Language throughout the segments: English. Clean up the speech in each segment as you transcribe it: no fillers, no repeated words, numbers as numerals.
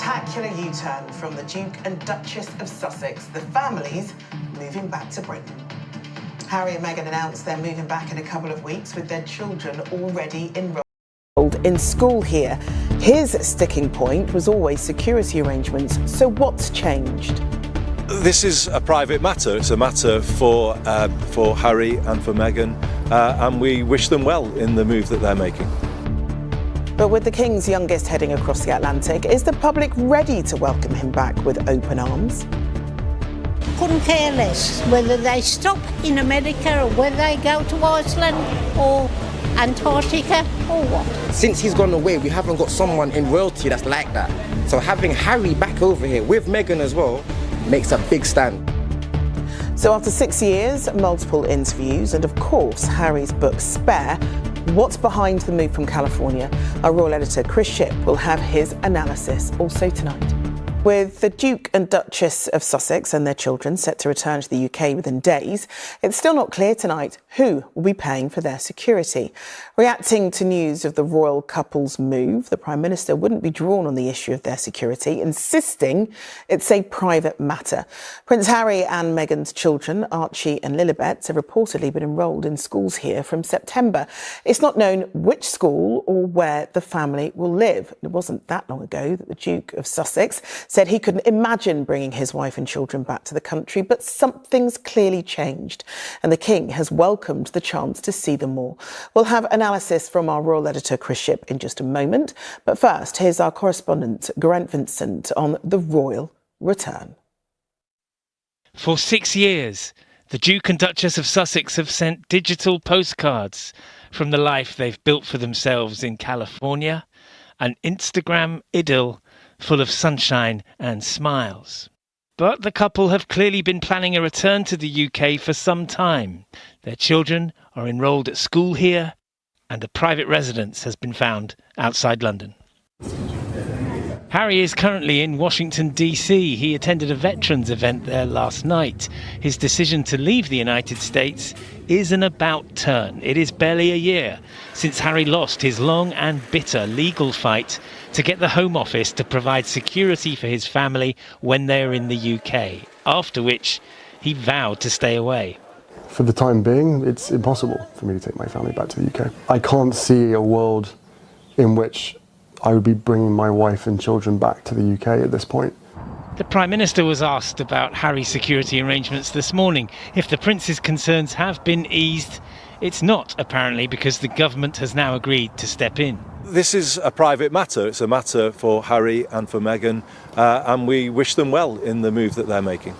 spectacular U-turn from the Duke and Duchess of Sussex. The families moving back to Britain. Harry and Meghan announced they're moving back in a couple of weeks with their children already enrolled in school here. His sticking point was always security arrangements. So what's changed? This is a private matter. It's a matter for Harry and for Meghan, and we wish them well in the move that they're making. But with the King's youngest heading across the Atlantic, is the public ready to welcome him back with open arms? Couldn't care less whether they stop in America or whether they go to Iceland or Antarctica or what. Since he's gone away, we haven't got someone in royalty that's like that. So having Harry back over here with Meghan as well makes a big stand. So after 6 years, multiple interviews, and of course Harry's book Spare, what's behind the move from California? Our royal editor Chris Shipp will have his analysis also tonight. With the Duke and Duchess of Sussex and their children set to return to the UK within days, it's still not clear tonight who will be paying for their security. Reacting to news of the royal couple's move, the Prime Minister wouldn't be drawn on the issue of their security, insisting it's a private matter. Prince Harry and Meghan's children, Archie and Lilibet, have reportedly been enrolled in schools here from September. It's not known which school or where the family will live. It wasn't that long ago that the Duke of Sussex said he couldn't imagine bringing his wife and children back to the country, but something's clearly changed, and the King has welcomed the chance to see them all. We'll have analysis from our royal editor Chris Shipp in just a moment, but first, here's our correspondent Geraint Vincent on the royal return. For 6 years, the Duke and Duchess of Sussex have sent digital postcards from the life they've built for themselves in California, an Instagram idyll full of sunshine and smiles. But the couple have clearly been planning a return to the UK for some time. Their children are enrolled at school here, and a private residence has been found outside London. Harry is currently in Washington, D.C. He attended a veterans event there last night. His decision to leave the United States is an about turn. It is barely a year since Harry lost his long and bitter legal fight to get the Home Office to provide security for his family when they are in the UK, after which he vowed to stay away. For the time being, it's impossible for me to take my family back to the UK. I can't see a world in which I would be bringing my wife and children back to the UK at this point. The Prime Minister was asked about Harry's security arrangements this morning. If the Prince's concerns have been eased, it's not, apparently, because the government has now agreed to step in. This is a private matter. It's a matter for Harry and for Meghan, and we wish them well in the move that they're making.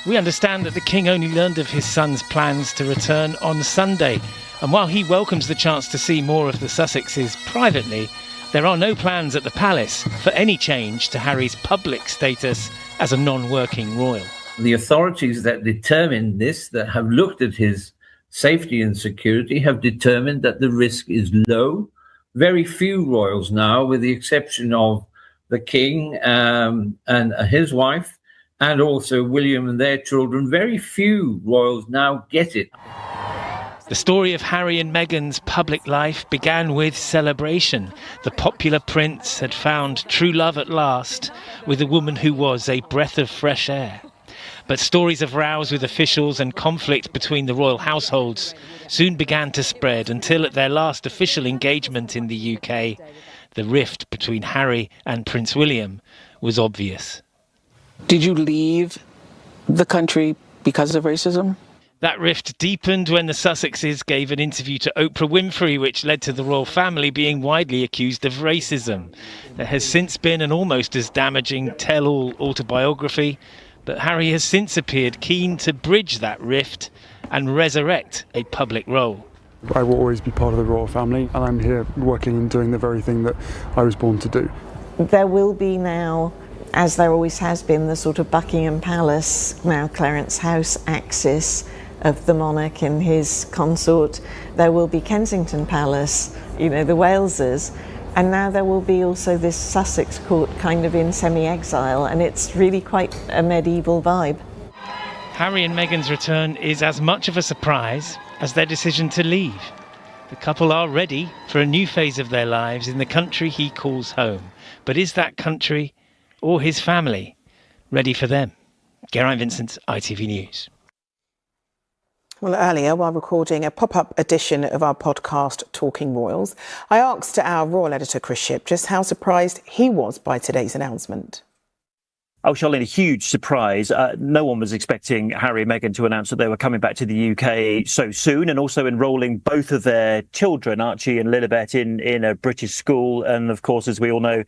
We understand that the King only learned of his son's plans to return on Sunday. And while he welcomes the chance to see more of the Sussexes privately, there are no plans at the palace for any change to Harry's public status as a non-working royal. The authorities that determine this, that have looked at his safety and security, have determined that the risk is low. Very few royals now, with the exception of the King and his wife, and also William and their children, very few royals now get it. The story of Harry and Meghan's public life began with celebration. The popular prince had found true love at last with a woman who was a breath of fresh air. But stories of rows with officials and conflict between the royal households soon began to spread until at their last official engagement in the UK, the rift between Harry and Prince William was obvious. Did you leave the country because of racism? That rift deepened when the Sussexes gave an interview to Oprah Winfrey, which led to the royal family being widely accused of racism. There has since been an almost as damaging tell-all autobiography, but Harry has since appeared keen to bridge that rift and resurrect a public role. I will always be part of the royal family, and I'm here working and doing the very thing that I was born to do. There will be now, as there always has been, the sort of Buckingham Palace, now Clarence House axis of the monarch and his consort. There will be Kensington Palace, you know, the Walesers, and now there will be also this Sussex court kind of in semi-exile, and it's really quite a medieval vibe. Harry and Meghan's return is as much of a surprise as their decision to leave. The couple are ready for a new phase of their lives in the country he calls home. But is that country or his family ready for them? Geraint Vincent, ITV News. Well, earlier, while recording a pop-up edition of our podcast, Talking Royals, I asked our royal editor, Chris Shipp, just how surprised he was by today's announcement. Oh, Charlene, a huge surprise. No one was expecting Harry and Meghan to announce that they were coming back to the UK so soon, and also enrolling both of their children, Archie and Lilibet, in a British school. And of course, as we all know,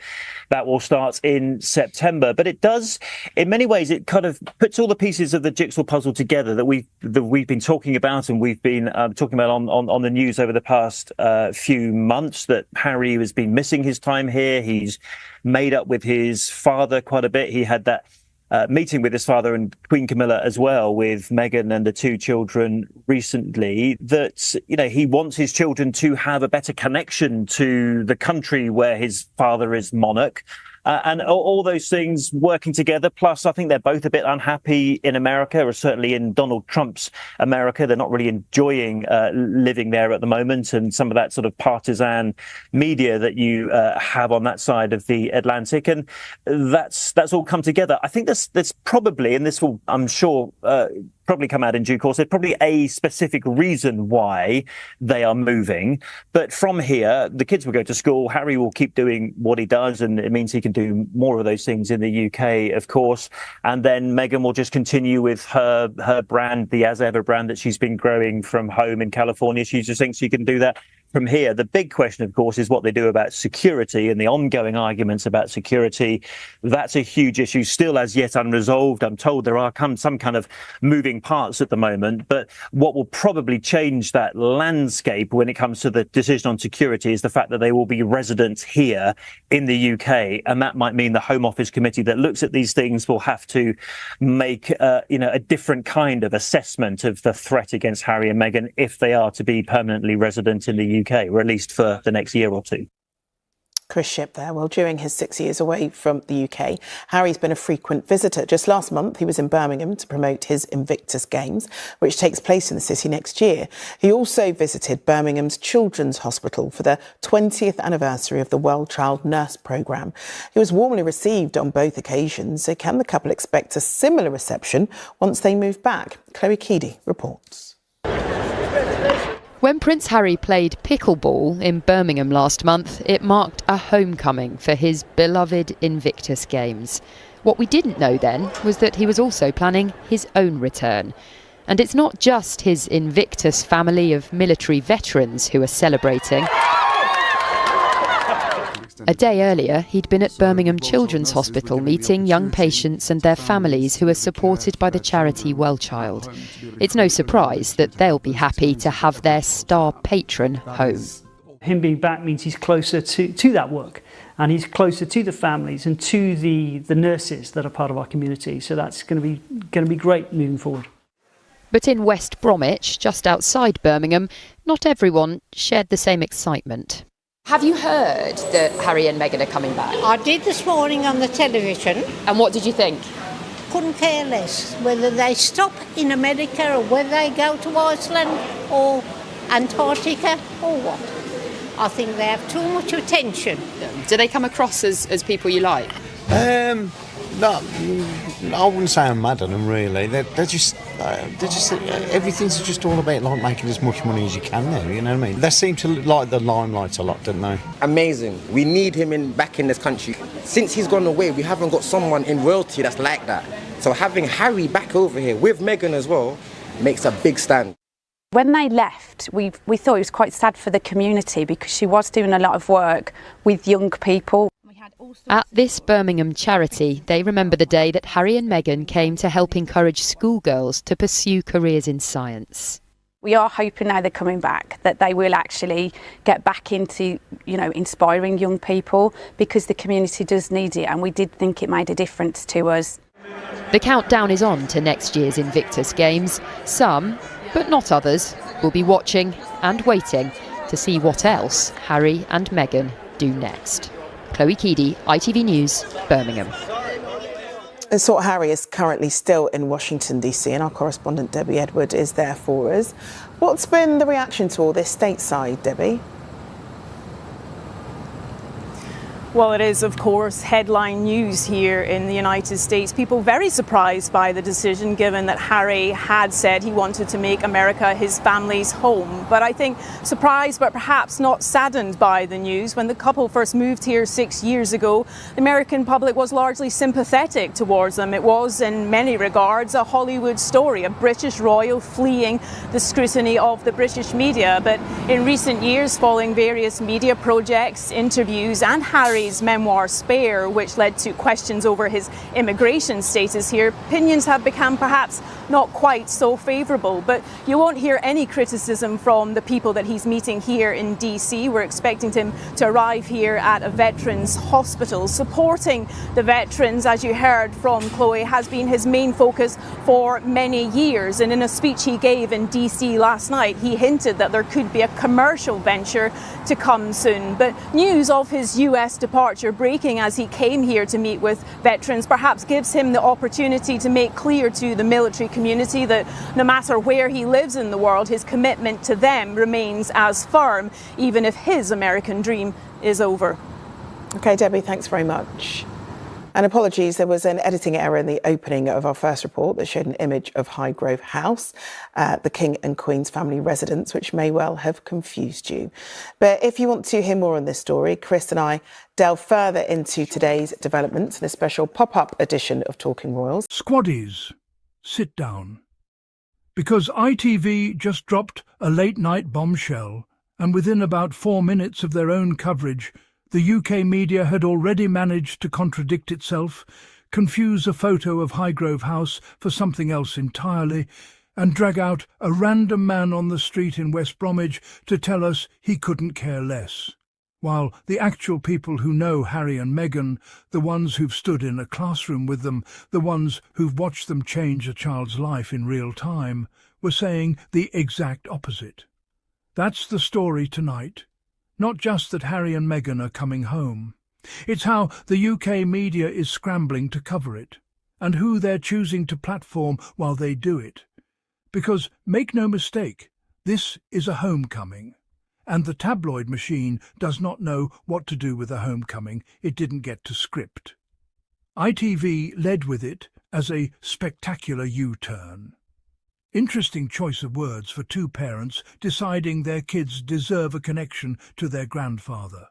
that will start in September. But it does, in many ways, it kind of puts all the pieces of the jigsaw puzzle together that we've been talking about, and we've been talking about on the news over the past few months, that Harry has been missing his time here. He's made up with his father quite a bit. He had that meeting with his father and Queen Camilla as well, with Meghan and the two children recently, that, you know, he wants his children to have a better connection to the country where his father is monarch. And all those things working together. Plus, I think they're both a bit unhappy in America, or certainly in Donald Trump's America. They're not really enjoying living there at the moment, and some of that sort of partisan media that you have on that side of the Atlantic. And that's all come together. I think there's probably, and this will, I'm sure, probably come out in due course, there's probably a specific reason why they are moving. But from here, the kids will go to school. Harry will keep doing what he does, and it means he can do more of those things in the UK, of course. And then Meghan will just continue with her brand, the As Ever brand that she's been growing from home in California. She just thinks she can do that from here. The big question, of course, is what they do about security and the ongoing arguments about security. That's a huge issue, still as yet unresolved. I'm told there are some kind of moving parts at the moment, but what will probably change that landscape when it comes to the decision on security is the fact that they will be residents here in the UK, and that might mean the Home Office committee that looks at these things will have to make a different kind of assessment of the threat against Harry and Meghan if they are to be permanently resident in the UK, or at least for the next year or two. Chris Shipp there. Well, during his 6 years away from the UK, Harry's been a frequent visitor. Just last month, he was in Birmingham to promote his Invictus Games, which takes place in the city next year. He also visited Birmingham's Children's Hospital for the 20th anniversary of the World Child Nurse Programme. He was warmly received on both occasions. So can the couple expect a similar reception once they move back? Chloe Keedy reports. When Prince Harry played pickleball in Birmingham last month, it marked a homecoming for his beloved Invictus Games. What we didn't know then was that he was also planning his own return. And it's not just his Invictus family of military veterans who are celebrating. A day earlier, he'd been at Birmingham Children's Hospital meeting young patients and their families who are supported by the charity Wellchild. It's no surprise that they'll be happy to have their star patron home. Him being back means he's closer to that work, and he's closer to the families and to the nurses that are part of our community. So that's going to be great moving forward. But in West Bromwich, just outside Birmingham, not everyone shared the same excitement. Have you heard that Harry and Meghan are coming back? I did this morning on the television. And what did you think? Couldn't care less whether they stop in America or whether they go to Iceland or Antarctica or what. I think they have too much attention. Do they come across as people you like? No, I wouldn't say I'm mad at them, really. They're just everything's just all about like making as much money as you can now, you know what I mean? They seem to like the limelight a lot, don't they? Amazing. We need him back in this country. Since he's gone away, we haven't got someone in royalty that's like that. So having Harry back over here with Meghan as well makes a big stand. When they left, we thought it was quite sad for the community because she was doing a lot of work with young people. At this Birmingham charity, they remember the day that Harry and Meghan came to help encourage schoolgirls to pursue careers in science. We are hoping now they're coming back that they will actually get back into, inspiring young people, because the community does need it, and we did think it made a difference to us. The countdown is on to next year's Invictus Games. Some, but not others, will be watching and waiting to see what else Harry and Meghan do next. Chloe Keedy, ITV News, Birmingham. So Harry is currently still in Washington, D.C., and our correspondent Debbie Edward is there for us. What's been the reaction to all this stateside, Debbie? Well, it is, of course, headline news here in the United States. People very surprised by the decision, given that Harry had said he wanted to make America his family's home. But I think surprised, but perhaps not saddened by the news. When the couple first moved here 6 years ago, the American public was largely sympathetic towards them. It was, in many regards, a Hollywood story, a British royal fleeing the scrutiny of the British media. But in recent years, following various media projects, interviews, and Harry's memoir Spare, which led to questions over his immigration status here, opinions have become perhaps not quite so favourable. But you won't hear any criticism from the people that he's meeting here in DC. We're expecting him to arrive here at a veterans hospital. Supporting the veterans, as you heard from Chloe, has been his main focus for many years. And in a speech he gave in DC last night, he hinted that there could be a commercial venture to come soon. But news of his US departure breaking as he came here to meet with veterans perhaps gives him the opportunity to make clear to the military community that no matter where he lives in the world, his commitment to them remains as firm, even if his American dream is over. OK, Debbie, thanks very much. And apologies, there was an editing error in the opening of our first report that showed an image of Highgrove House, the King and Queen's family residence, which may well have confused you. But if you want to hear more on this story, Chris and I delve further into today's developments in a special pop-up edition of Talking Royals. Squaddies, sit down. Because ITV just dropped a late-night bombshell, and within about 4 minutes of their own coverage, the UK media had already managed to contradict itself, confuse a photo of Highgrove House for something else entirely, and drag out a random man on the street in West Bromwich to tell us he couldn't care less. While the actual people who know Harry and Meghan, the ones who've stood in a classroom with them, the ones who've watched them change a child's life in real time, were saying the exact opposite. That's the story tonight. Not just that Harry and Meghan are coming home. It's how the UK media is scrambling to cover it, and who they're choosing to platform while they do it. Because, make no mistake, this is a homecoming, and the tabloid machine does not know what to do with a homecoming it didn't get to script. ITV led with it as a spectacular U-turn. Interesting choice of words for two parents deciding their kids deserve a connection to their grandfather.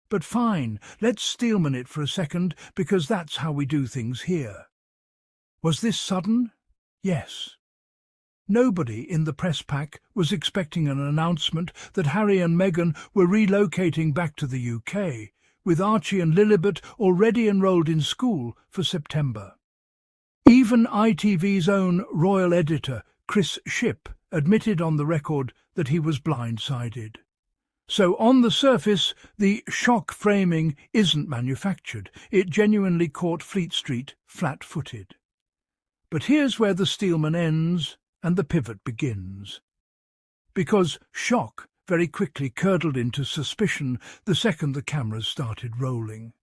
But fine, let's Steelman it for a second, because that's how we do things here. Was this sudden? Yes. Nobody in the press pack was expecting an announcement that Harry and Meghan were relocating back to the UK, with Archie and Lilibet already enrolled in school for September. Even ITV's own royal editor, Chris Shipp, admitted on the record that he was blindsided. So on the surface, the shock framing isn't manufactured. It genuinely caught Fleet Street flat-footed. But here's where the Steelman ends and the pivot begins. Because shock very quickly curdled into suspicion the second the cameras started rolling.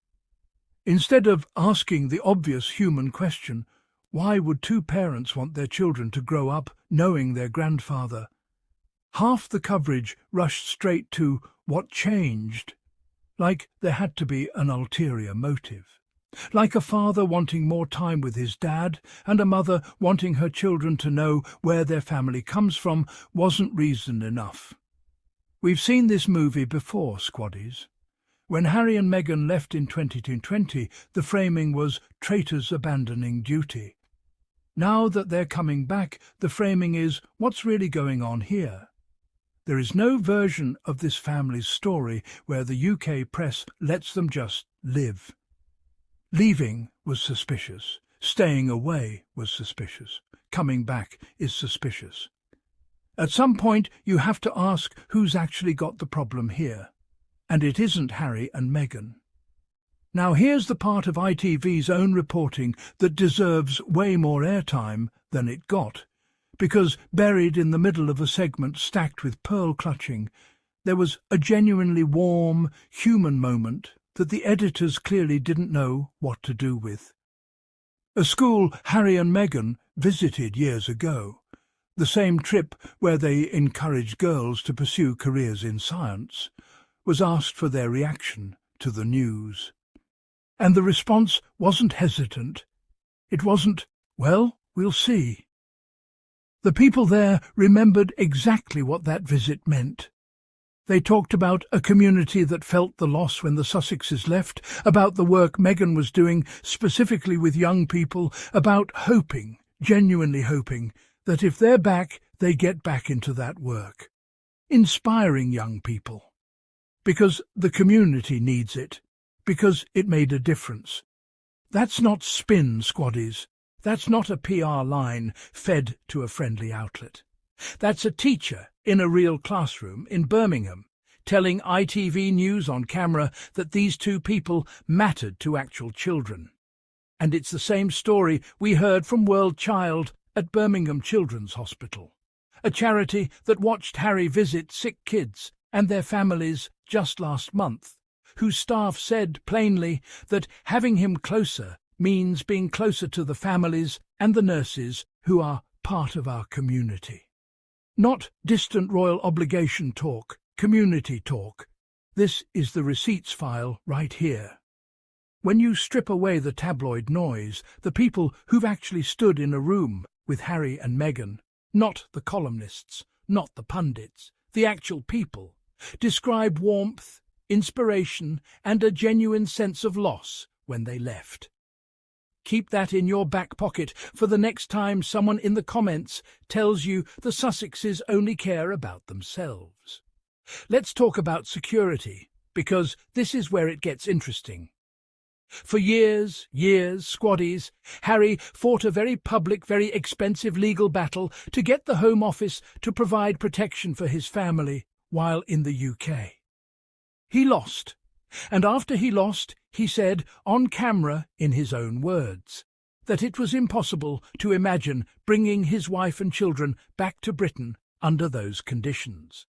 Instead of asking the obvious human question, why would two parents want their children to grow up knowing their grandfather? Half the coverage rushed straight to what changed, like there had to be an ulterior motive. Like a father wanting more time with his dad and a mother wanting her children to know where their family comes from wasn't reason enough. We've seen this movie before, Squaddies. When Harry and Meghan left in 2020, the framing was traitors abandoning duty. Now that they're coming back, the framing is what's really going on here. There is no version of this family's story where the UK press lets them just live. Leaving was suspicious. Staying away was suspicious. Coming back is suspicious. At some point, you have to ask who's actually got the problem here. And it isn't Harry and Meghan. Now here's the part of ITV's own reporting that deserves way more airtime than it got, because buried in the middle of a segment stacked with pearl clutching, there was a genuinely warm, human moment that the editors clearly didn't know what to do with. a school Harry and Meghan visited years ago, the same trip where they encouraged girls to pursue careers in science, was asked for their reaction to the news. And the response wasn't hesitant. It wasn't, "Well, we'll see." The people there remembered exactly what that visit meant. They talked about a community that felt the loss when the Sussexes left, about the work Meghan was doing specifically with young people, about hoping, genuinely hoping, that if they're back, they get back into that work. Inspiring young people. Because the community needs it. Because it made a difference. That's not spin, squaddies. That's not a PR line fed to a friendly outlet. That's a teacher in a real classroom in Birmingham telling ITV News on camera that these two people mattered to actual children. And it's the same story we heard from World Child at Birmingham Children's Hospital, a charity that watched Harry visit sick kids and their families just last month, whose staff said plainly that having him closer means being closer to the families and the nurses who are part of our community. Not distant royal obligation talk, community talk. This is the receipts file right here. When you strip away the tabloid noise, the people who've actually stood in a room with Harry and Meghan, not the columnists, not the pundits, the actual people, describe warmth, inspiration, and a genuine sense of loss when they left. Keep that in your back pocket for the next time someone in the comments tells you the Sussexes only care about themselves. Let's talk about security, because this is where it gets interesting. For years, squaddies, Harry fought a very public, very expensive legal battle to get the Home Office to provide protection for his family while in the UK. He lost. And after he lost, he said, on camera, in his own words, that it was impossible to imagine bringing his wife and children back to Britain under those conditions.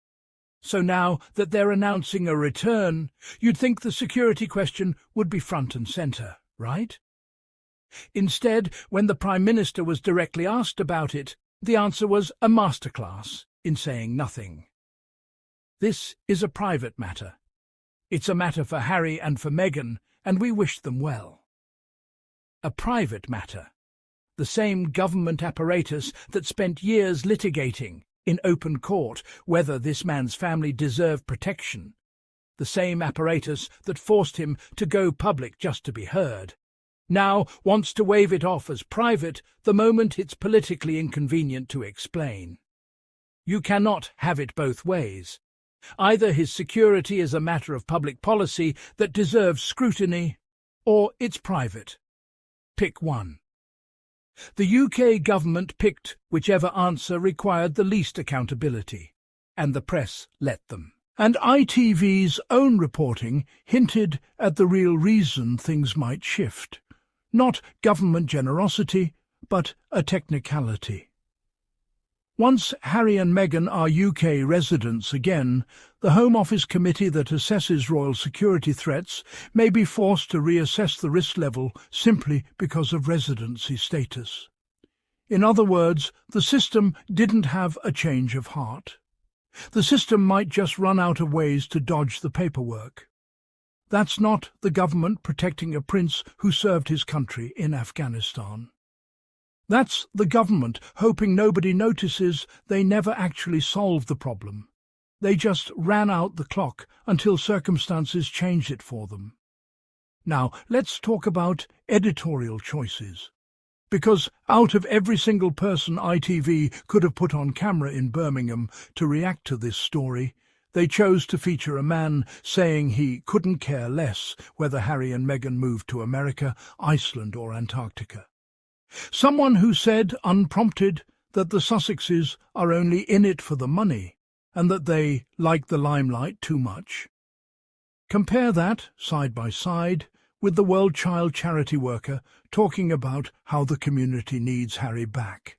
So now that they're announcing a return, you'd think the security question would be front and centre, right? Instead, when the Prime Minister was directly asked about it, the answer was a masterclass in saying nothing. This is a private matter. It's a matter for Harry and for Meghan, and we wish them well. A private matter. The same government apparatus that spent years litigating, in open court, whether this man's family deserved protection. The same apparatus that forced him to go public just to be heard. Now wants to wave it off as private the moment it's politically inconvenient to explain. You cannot have it both ways. Either his security is a matter of public policy that deserves scrutiny, or it's private. Pick one. The UK government picked whichever answer required the least accountability, and the press let them. And ITV's own reporting hinted at the real reason things might shift. Not government generosity, but a technicality. Once Harry and Meghan are UK residents again, the Home Office committee that assesses royal security threats may be forced to reassess the risk level simply because of residency status. In other words, the system didn't have a change of heart. The system might just run out of ways to dodge the paperwork. That's not the government protecting a prince who served his country in Afghanistan. That's the government hoping nobody notices they never actually solved the problem. They just ran out the clock until circumstances changed it for them. Now, let's talk about editorial choices. Because out of every single person ITV could have put on camera in Birmingham to react to this story, they chose to feature a man saying he couldn't care less whether Harry and Meghan moved to America, Iceland or Antarctica. Someone who said, unprompted, that the Sussexes are only in it for the money and that they like the limelight too much. Compare that, side by side, with the World Child charity worker talking about how the community needs Harry back.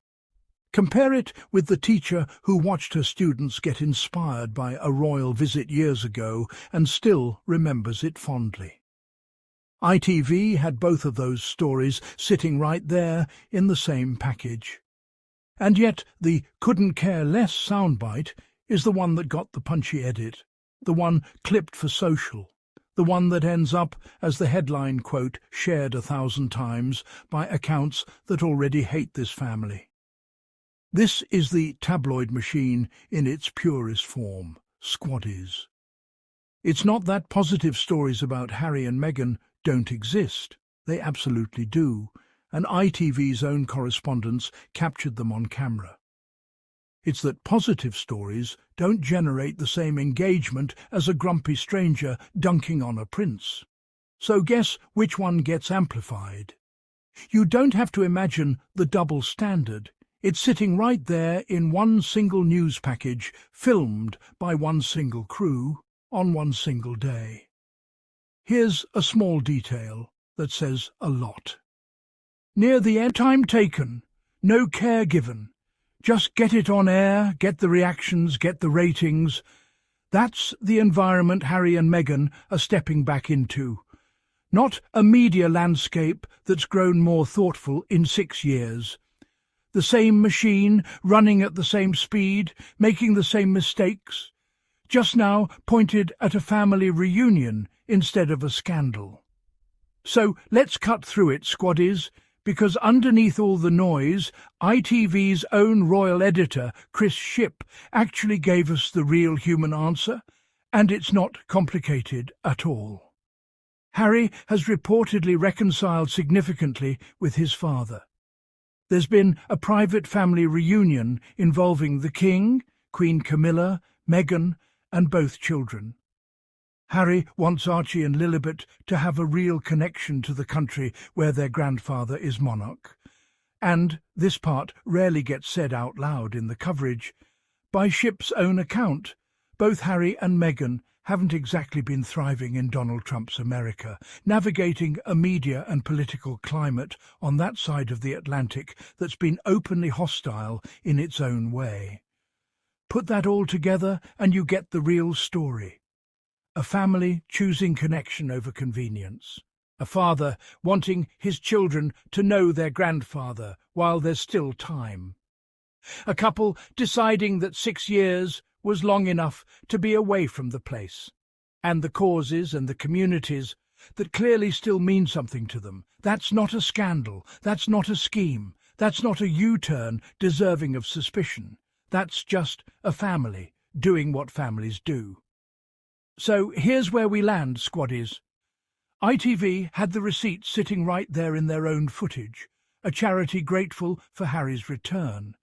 Compare it with the teacher who watched her students get inspired by a royal visit years ago and still remembers it fondly. ITV had both of those stories sitting right there in the same package. And yet the couldn't care less soundbite is the one that got the punchy edit, the one clipped for social, the one that ends up as the headline quote shared 1,000 times by accounts that already hate this family. This is the tabloid machine in its purest form, squaddies. It's not that positive stories about Harry and Meghan don't exist. They absolutely do, and ITV's own correspondents captured them on camera. It's that positive stories don't generate the same engagement as a grumpy stranger dunking on a prince. So guess which one gets amplified? You don't have to imagine the double standard. It's sitting right there in one single news package, filmed by one single crew on one single day. Here's a small detail that says a lot. Near the end, time taken, no care given. Just get it on air, get the reactions, get the ratings. That's the environment Harry and Meghan are stepping back into. Not a media landscape that's grown more thoughtful in 6 years. The same machine, running at the same speed, making the same mistakes. Just now pointed at a family reunion instead of a scandal. So let's cut through it, squaddies, because underneath all the noise, ITV's own royal editor, Chris Shipp, actually gave us the real human answer, and it's not complicated at all. Harry has reportedly reconciled significantly with his father. There's been a private family reunion involving the King, Queen Camilla, Meghan, and both children. Harry wants Archie and Lilibet to have a real connection to the country where their grandfather is monarch. And this part rarely gets said out loud in the coverage. By Shipp's own account, both Harry and Meghan haven't exactly been thriving in Donald Trump's America, navigating a media and political climate on that side of the Atlantic that's been openly hostile in its own way. Put that all together and you get the real story. A family choosing connection over convenience. A father wanting his children to know their grandfather while there's still time. A couple deciding that 6 years was long enough to be away from the place. And the causes and the communities that clearly still mean something to them. That's not a scandal. That's not a scheme. That's not a U-turn deserving of suspicion. That's just a family doing what families do. So here's where we land, squaddies. ITV had the receipts sitting right there in their own footage, a charity grateful for Harry's return,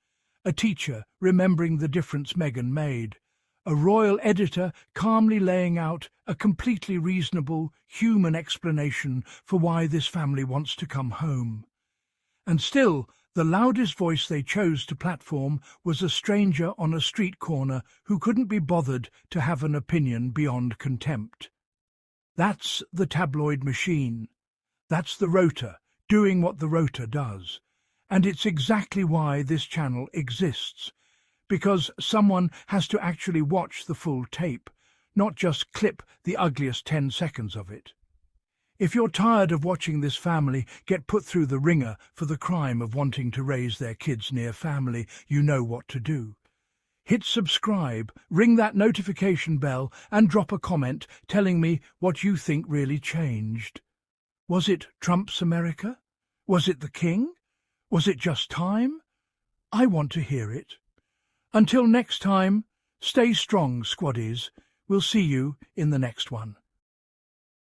a teacher remembering the difference Meghan made, a royal editor calmly laying out a completely reasonable, human explanation for why this family wants to come home. And still, the loudest voice they chose to platform was a stranger on a street corner who couldn't be bothered to have an opinion beyond contempt. That's the tabloid machine. That's the Rota, doing what the Rota does. And it's exactly why this channel exists, because someone has to actually watch the full tape, not just clip the ugliest 10 seconds of it. If you're tired of watching this family get put through the ringer for the crime of wanting to raise their kids near family, you know what to do. Hit subscribe, ring that notification bell, and drop a comment telling me what you think really changed. Was it Trump's America? Was it the King? Was it just time? I want to hear it. Until next time, stay strong, squaddies. We'll see you in the next one.